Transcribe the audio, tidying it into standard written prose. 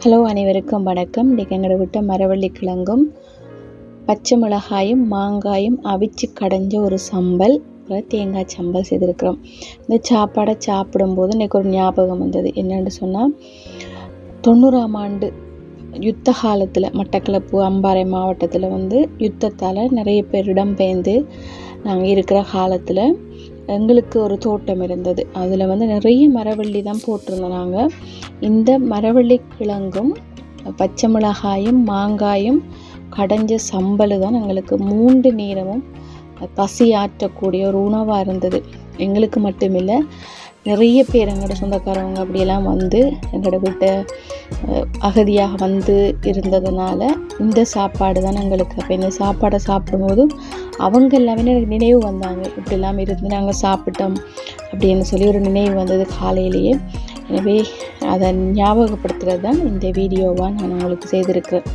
Hello, அனைவருக்கும் வணக்கம். இன்றைக்கி எங்களோட விட்ட மரவள்ளி கிழங்கும் பச்சை மிளகாயும் மாங்காயும் அவிச்சு கடைஞ்ச ஒரு சம்பல், தேங்காய் சம்பல் செய்திருக்கிறோம். இந்த சாப்பாடை சாப்பிடும்போது இன்றைக்கி ஒரு ஞாபகம் வந்தது. என்னென்னு சொன்னால், 90ஆம் ஆண்டு யுத்த காலத்தில் மட்டக்களப்பு அம்பாறை மாவட்டத்தில் யுத்தத்தால் நிறைய பேர் இடம்பெயர்ந்து நாங்கள் இருக்கிற காலத்தில் எங்களுக்கு ஒரு தோட்டம் இருந்தது. அதில் நிறைய மரவள்ளி தான் போட்டிருந்தோம். நாங்கள் இந்த மரவள்ளி கிழங்கும் பச்சை மிளகாயும் மாங்காயும் கடைஞ்ச சம்பல் தான் எங்களுக்கு 3 நேரமும் பசி ஆற்றக்கூடிய ஒரு உணவாக இருந்தது. எங்களுக்கு மட்டுமில்லை, நிறைய பேர் எங்களோட சொந்தக்காரவங்க அப்படியெல்லாம் எங்களோட வீட்டை அகதியாக இருந்ததுனால இந்த சாப்பாடு தான் எங்களுக்கு. அப்போ இந்த சாப்பாடை சாப்பிடும்போது அவங்க எல்லாமே எனக்கு நினைவு வந்தாங்க. இப்படிலாம் இருந்து நாங்கள் சாப்பிட்டோம் அப்படின்னு சொல்லி ஒரு நினைவு வந்தது காலையிலேயே. எனவே அதை ஞாபகப்படுத்துகிறது தான் இந்த வீடியோவாக நான் உங்களுக்கு செய்திருக்கிறேன்.